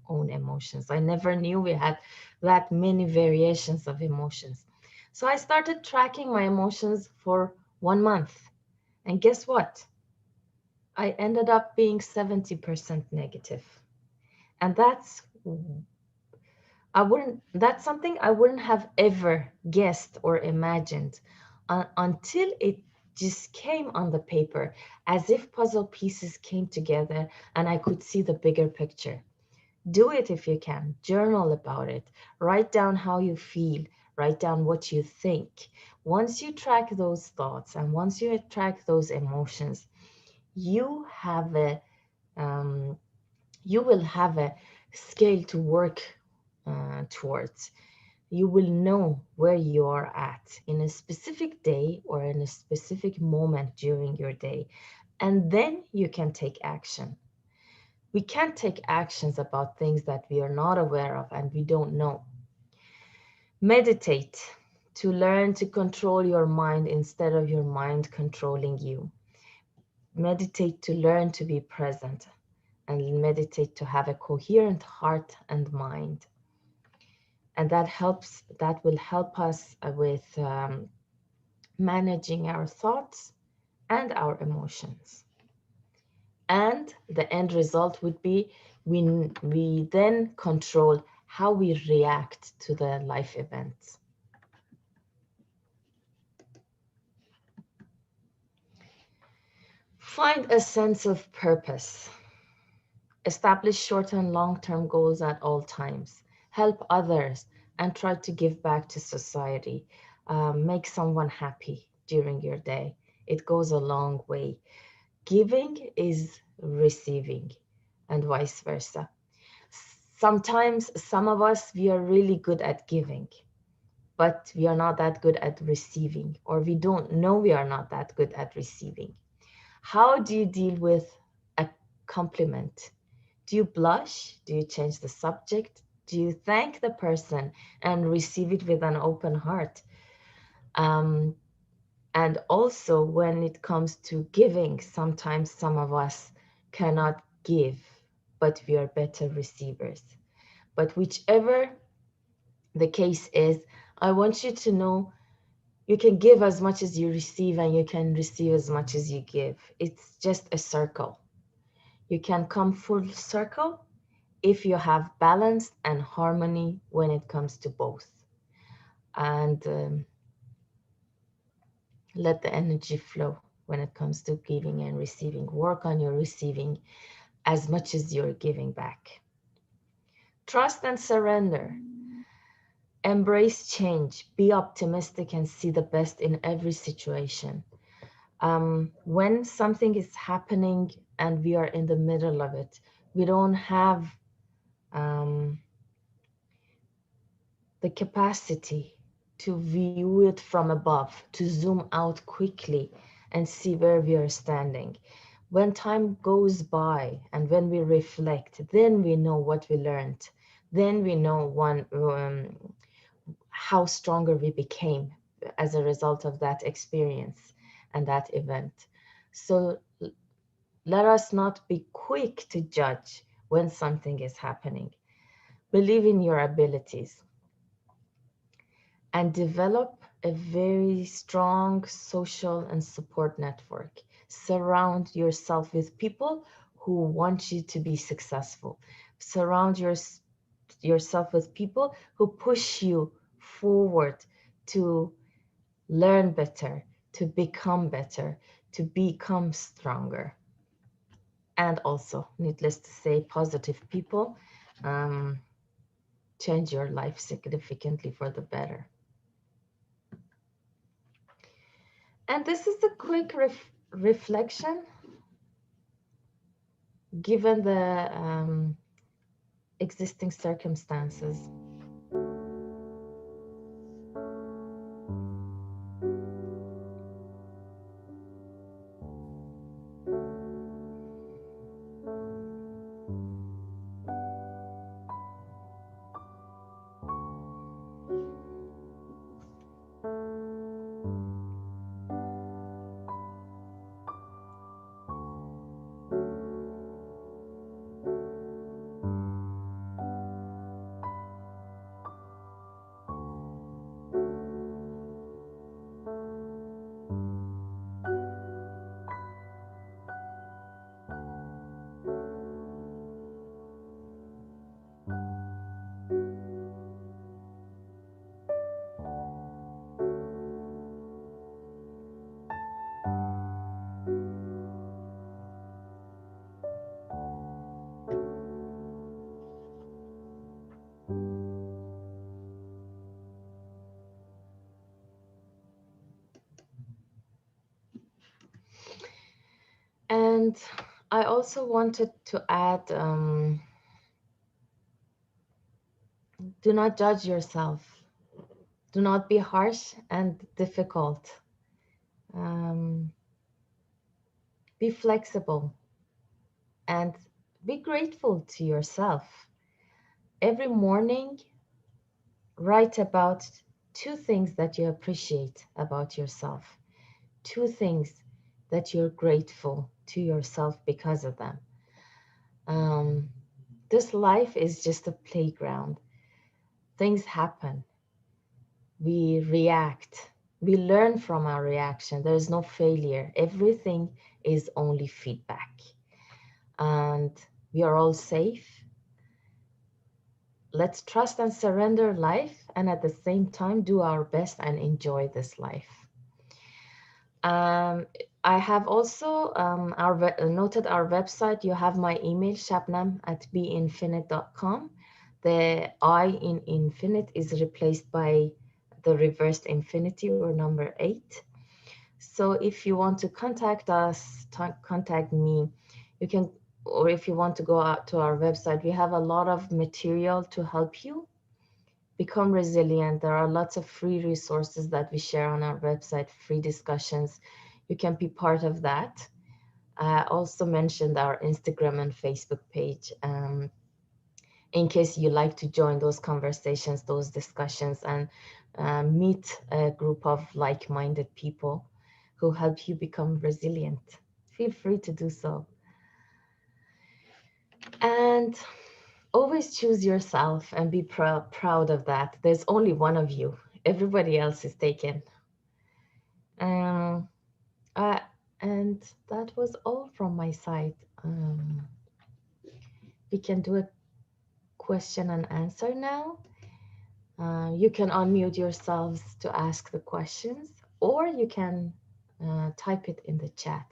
Speaker 2: own emotions. I never knew we had that many variations of emotions. So I started tracking my emotions for 1 month. And guess what? I ended up being 70% negative. And that's something I wouldn't have ever guessed or imagined until it just came on the paper, as if puzzle pieces came together and I could see the bigger picture. Do it if you can. Journal about it. Write down how you feel. Write down what you think. Once you track those thoughts and once you track those emotions, you have a you will have a scale to work towards. You will know where you are at in a specific day or in a specific moment during your day, and then you can take action. We can't take actions about things that we are not aware of and we don't know. Meditate to learn to control your mind instead of your mind controlling you. Meditate to learn to be present, and meditate to have a coherent heart and mind. And that will help us with managing our thoughts and our emotions. And the end result would be we then control how we react to the life events. Find a sense of purpose. Establish short and long-term goals at all times. Help others and try to give back to society. Make someone happy during your day. It goes a long way. Giving is receiving, and vice versa. Sometimes some of us, we are really good at giving, but we are not that good at receiving, or we don't know we are not that good at receiving. How do you deal with a compliment? Do you blush? Do you change the subject? Do you thank the person and receive it with an open heart? And also, when it comes to giving, sometimes some of us cannot give, but we are better receivers. But whichever the case is, I want you to know you can give as much as you receive and you can receive as much as you give. It's just a circle. You can come full circle if you have balance and harmony when it comes to both. And let the energy flow when it comes to giving and receiving. Work on your receiving as much as you're giving back. Trust and surrender. Embrace change. Be optimistic and see the best in every situation. When something is happening and we are in the middle of it, we don't have the capacity to view it from above, to zoom out quickly and see where we are standing. When time goes by and when we reflect, then we know what we learned. Then we know how stronger we became as a result of that experience and that event. So let us not be quick to judge when something is happening. Believe in your abilities and develop a very strong social and support network. Surround yourself with people who want you to be successful. Surround yourself with people who push you forward to learn better, to become stronger. And also, needless to say, positive people change your life significantly for the better. And this is a quick reflection given the existing circumstances. And I also wanted to add, do not judge yourself. Do not be harsh and difficult. Um, be flexible and be grateful to yourself. Every morning, write about two things that you appreciate about yourself, two things that you're grateful to yourself because of them. Um, this life is just a playground. Things happen. We react. We learn from our reaction. There is no failure. Everything is only feedback. And we are all safe. Let's trust and surrender life and at the same time do our best and enjoy this life. Um, I have also noted our website. You have my email, shabnam@beinfinite.com. The I in infinite is replaced by the reversed infinity or number 8. So if you want to contact us, contact me, you can, or if you want to go out to our website, we have a lot of material to help you become resilient. There are lots of free resources that we share on our website, free discussions. You can be part of that. I also mentioned our Instagram and Facebook page in case you like to join those conversations, those discussions, and meet a group of like-minded people who help you become resilient. Feel free to do so. And always choose yourself and be proud of that. There's only one of you. Everybody else is taken. Um, uh, and that was all from my side. We can do a question and answer now. You can unmute yourselves to ask the questions, or you can type it in the chat.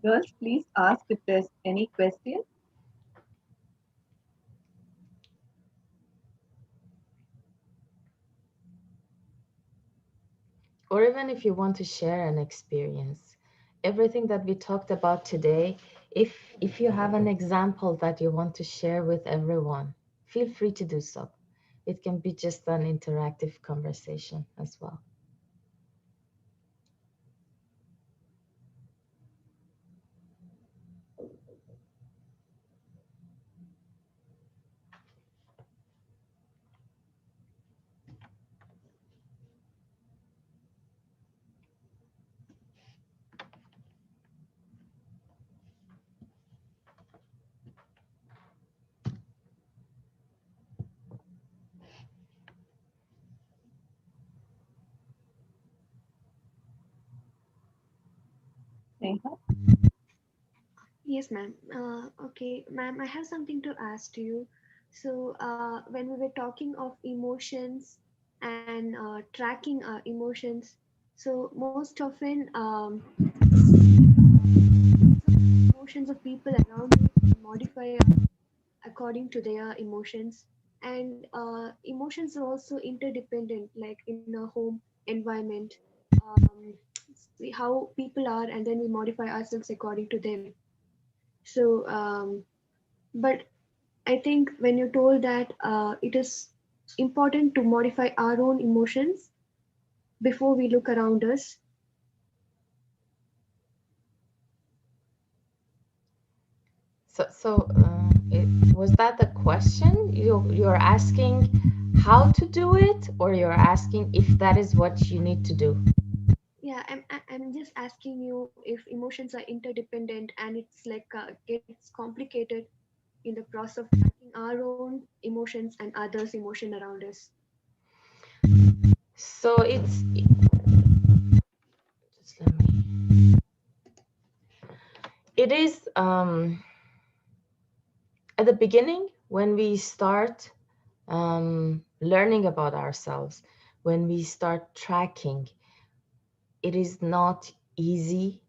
Speaker 4: Girls, please ask if there's any question.
Speaker 2: Or even if you want to share an experience. Everything that we talked about today, if you have an example that you want to share with everyone, feel free to do so. It can be just an interactive conversation as well.
Speaker 4: Neha?
Speaker 1: Yes, ma'am. Okay, ma'am, I have something to ask to you. So, when we were talking of emotions and tracking our emotions, so most often, emotions of people around us we modify according to their emotions, and emotions are also interdependent, like in a home environment. Um, see how people are, and then we modify ourselves according to them. So, but I think when you told that it is important to modify our own emotions before we look around us.
Speaker 2: Was that the question? You're asking how to do it, or you're asking if that is what you need to do?
Speaker 1: Yeah, I'm just asking you if emotions are interdependent and it's like gets complicated in the process of tracking our own emotions and others' emotion around us.
Speaker 2: So it's just let me. It is at the beginning when we start learning about ourselves, when we start tracking, it is not easy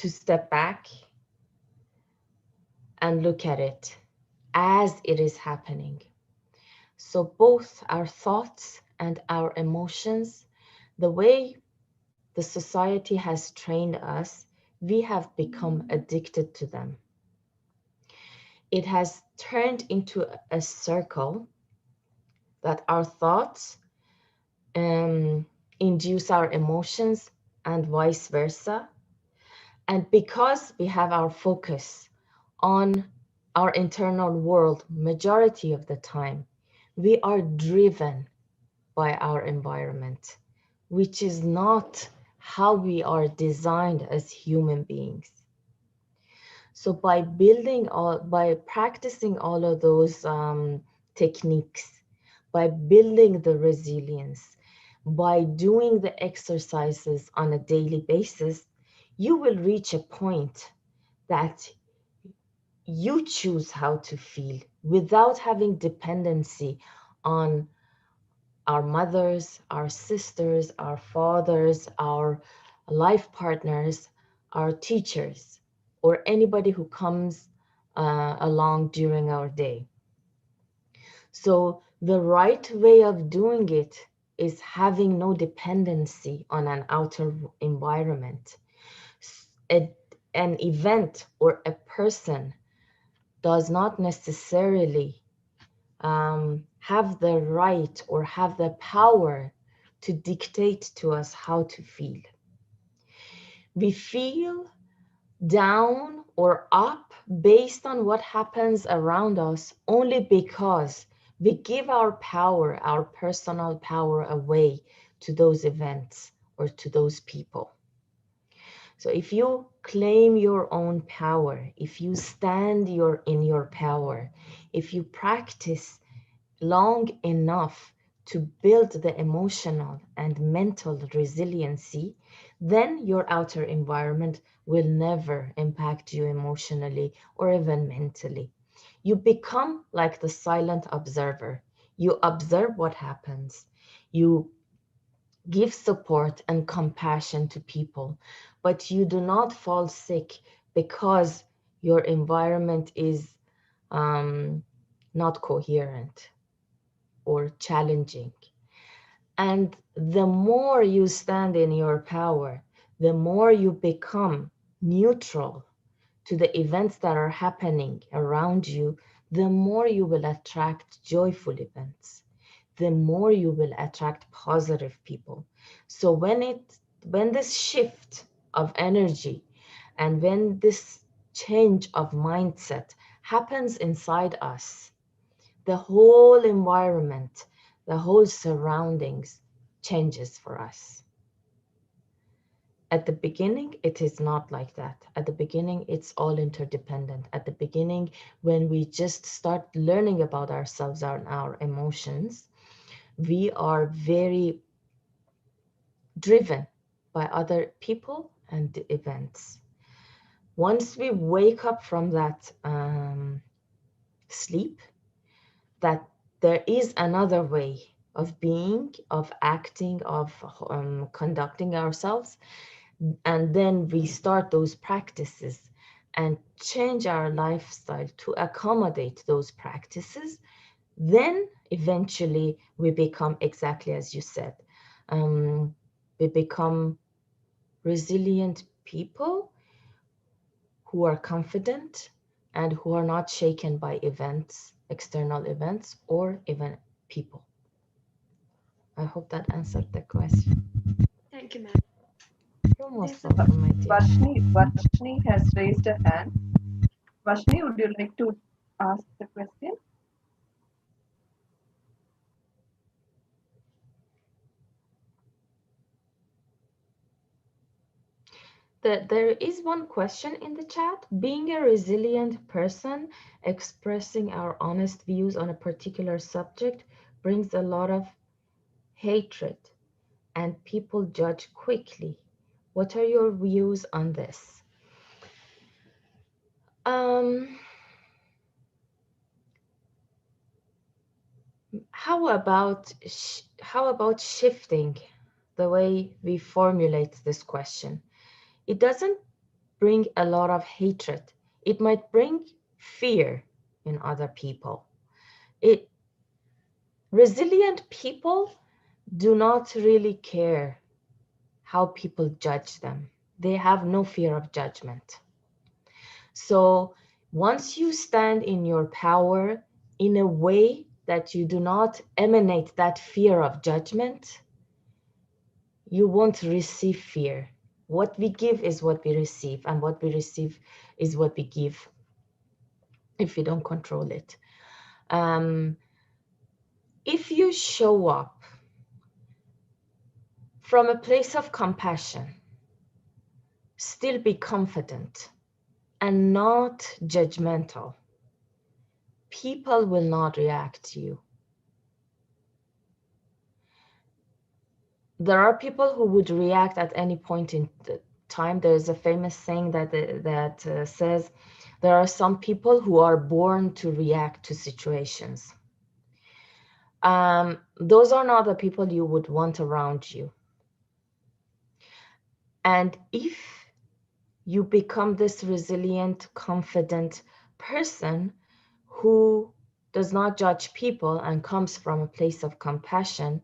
Speaker 2: to step back and look at it as it is happening. So both our thoughts and our emotions, the way the society has trained us, we have become addicted to them. It has turned into a circle that our thoughts induce our emotions and vice versa. And because we have our focus on our internal world majority of the time, we are driven by our environment, which is not how we are designed as human beings. So by practicing all of those techniques, by building the resilience, by doing the exercises on a daily basis, you will reach a point that you choose how to feel without having dependency on our mothers, our sisters, our fathers, our life partners, our teachers, or anybody who comes along during our day. So the right way of doing it is having no dependency on an outer environment. An event or a person does not necessarily have the right or have the power to dictate to us how to feel. We feel down or up based on what happens around us only because we give our power, our personal power away to those events or to those people. So if you claim your own power, if you stand in your power, if you practice long enough to build the emotional and mental resiliency, then your outer environment will never impact you emotionally or even mentally. You become like the silent observer. You observe what happens. You give support and compassion to people, but you do not fall sick because your environment is not coherent or challenging. And the more you stand in your power, the more you become neutral to the events that are happening around you, the more you will attract joyful events, the more you will attract positive people. So when this shift of energy and when this change of mindset happens inside us, the whole environment, the whole surroundings changes for us. At the beginning, it is not like that. At the beginning, it's all interdependent. At the beginning, when we just start learning about ourselves and our emotions, we are very driven by other people and events. Once we wake up from that sleep, that there is another way of being, of acting, of conducting ourselves, and then we start those practices and change our lifestyle to accommodate those practices, then eventually we become exactly as you said. We become resilient people who are confident and who are not shaken by events, external events, or even people. I hope that answered the question.
Speaker 1: Thank you, ma'am.
Speaker 2: You're most
Speaker 1: There's a
Speaker 2: welcome, my dear.
Speaker 4: Vashni has raised a hand. Vashni, would you like to ask the question?
Speaker 2: There is one question in the chat. Being a resilient person, expressing our honest views on a particular subject brings a lot of hatred and people judge quickly. What are your views on this? How about shifting the way we formulate this question? It doesn't bring a lot of hatred. It might bring fear in other people. Resilient people do not really care how people judge them. They have no fear of judgment. So once you stand in your power in a way that you do not emanate that fear of judgment, you won't receive fear. What we give is what we receive, and what we receive is what we give if we don't control it. If you show up from a place of compassion, still be confident and not judgmental, people will not react to you. There are people who would react at any point in time. There's a famous saying that says there are some people who are born to react to situations. Those are not the people you would want around you. And if you become this resilient, confident person who does not judge people and comes from a place of compassion,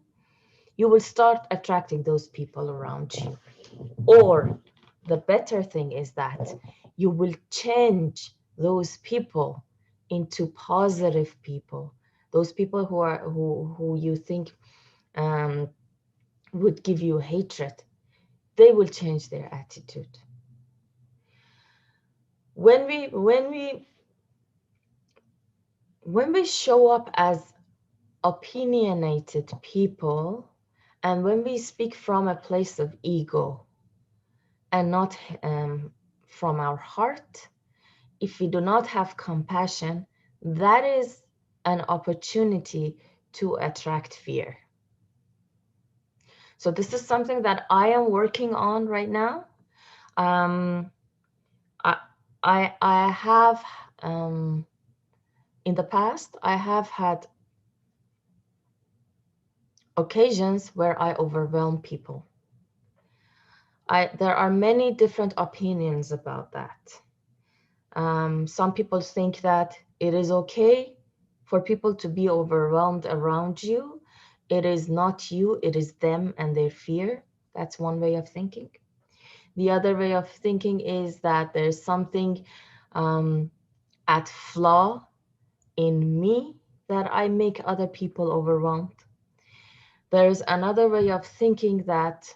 Speaker 2: you will start attracting those people around you. Or the better thing is that you will change those people into positive people. Those people who you think would give you hatred, they will change their attitude. When we show up as opinionated people, and when we speak from a place of ego and not from our heart, if we do not have compassion, that is an opportunity to attract fear. So this is something that I am working on right now. I have in the past, I have had occasions where I overwhelm people. There are many different opinions about that. Some people think that it is okay for people to be overwhelmed around you. It is not you, it is them and their fear. That's one way of thinking. The other way of thinking is that there's something at flaw in me that I make other people overwhelmed. There's another way of thinking that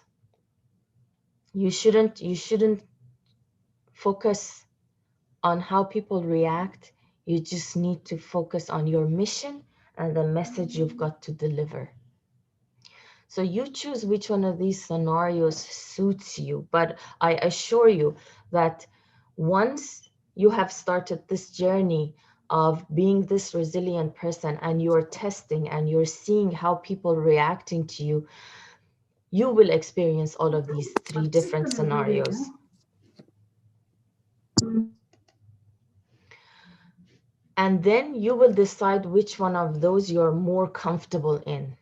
Speaker 2: you shouldn't focus on how people react. You just need to focus on your mission and the message you've got to deliver. So you choose which one of these scenarios suits you. But I assure you that once you have started this journey of being this resilient person and you're testing and you're seeing how people reacting to you, you will experience all of these three different scenarios. And then you will decide which one of those you're more comfortable in.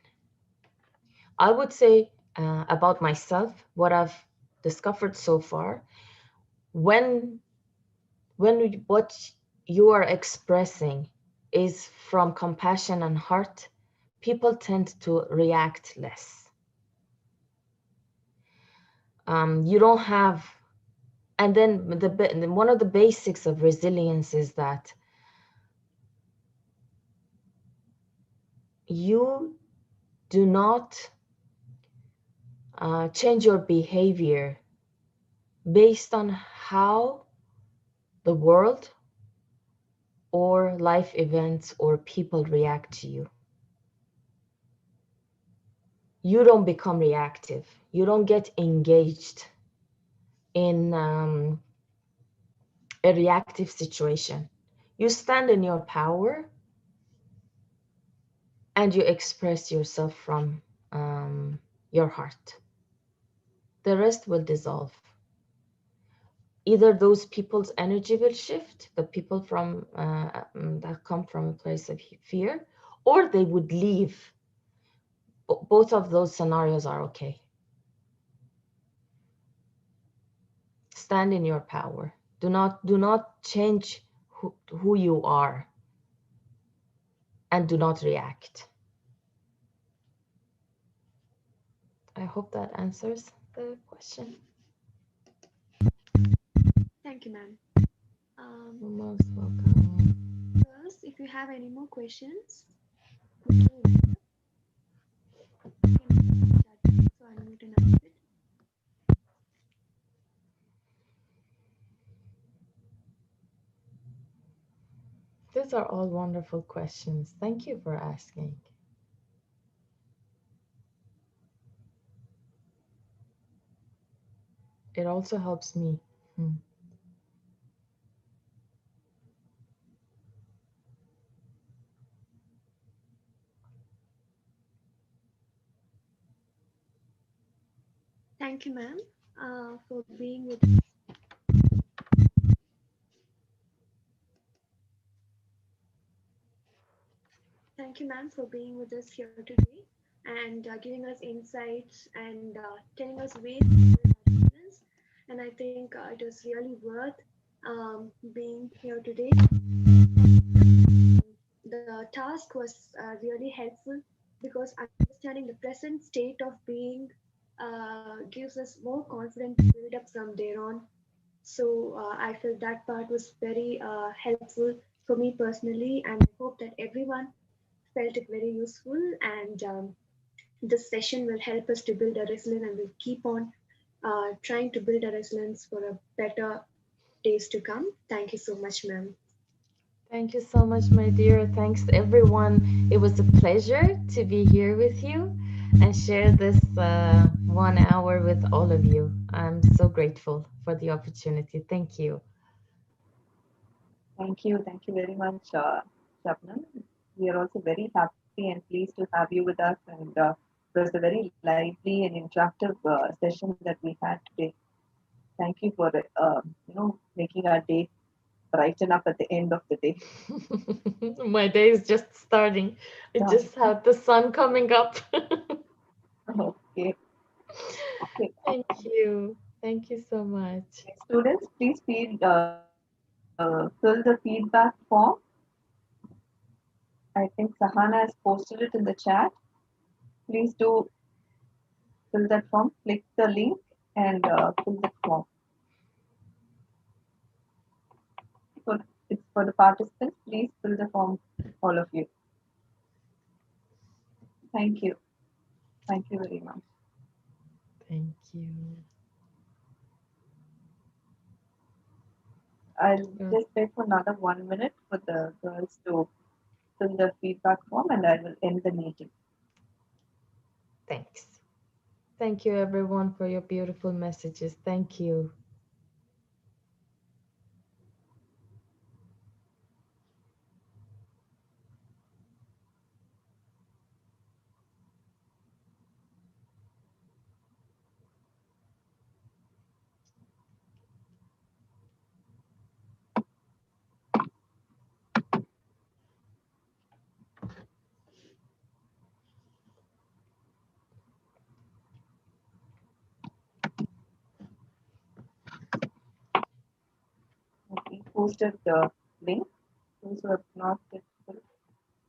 Speaker 2: I would say about myself, what I've discovered so far, when what you are expressing is from compassion and heart, people tend to react less. You don't have, and then one of the basics of resilience is that you do not change your behavior based on how the world or life events or people react to you. You don't become reactive. You don't get engaged in a reactive situation. You stand in your power and you express yourself from your heart. The rest will dissolve. Either those people's energy will shift, the people from that come from a place of fear, or they would leave. Both of those scenarios are okay. stand in your power. Do not change who you are, and do not react. I hope that answers the question.
Speaker 1: Thank you, ma'am. Um,
Speaker 2: You're most welcome.
Speaker 1: Girls, if you have any more questions, put them in here. You can put in the chat box so unmute and ask it.
Speaker 2: These are all wonderful questions. Thank you for asking. It also helps me. Hmm.
Speaker 1: Thank you, ma'am, for being with. Thank you, ma'am, for being with us here today and giving us insights and telling us ways to build our resilience. And I think it was really worth being here today. The task was really helpful because understanding the present state of being gives us more confidence to build up from there on. So I felt that part was very helpful for me personally, and I hope that everyone felt it very useful. And this session will help us to build a resilience, and we'll keep on trying to build a resilience for a better days to come. Thank you so much, ma'am.
Speaker 2: Thank you so much, my dear. Thanks, everyone. It was a pleasure to be here with you and share this 1 hour with all of you. I'm so grateful for the opportunity. Thank you.
Speaker 4: Thank you very much, Shabnam. We are also very happy and pleased to have you with us. And it was a very lively and interactive session that we had today. Thank you for making our day brighten up at the end of the day.
Speaker 2: My day is just starting. I
Speaker 4: Yeah.
Speaker 2: just had the sun coming up.
Speaker 4: Okay. Okay.
Speaker 2: Thank you. Thank you so much.
Speaker 4: Students, please fill the feedback form. I think Sahana has posted it in the chat. Please do fill that form. Click the link and fill that form. For, it's for the participants. Please fill the form, all of you. Thank you. Thank you very much.
Speaker 2: Thank you.
Speaker 4: I'll
Speaker 2: Yeah,
Speaker 4: just wait for another 1 minute for the girls to fill the feedback form and I will end the meeting.
Speaker 2: thanks. Thank you, everyone, for your beautiful messages. Thank you.
Speaker 4: Okay, posted the link. Those who have not yet filled,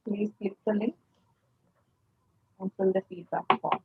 Speaker 4: please click the link and fill the feedback form.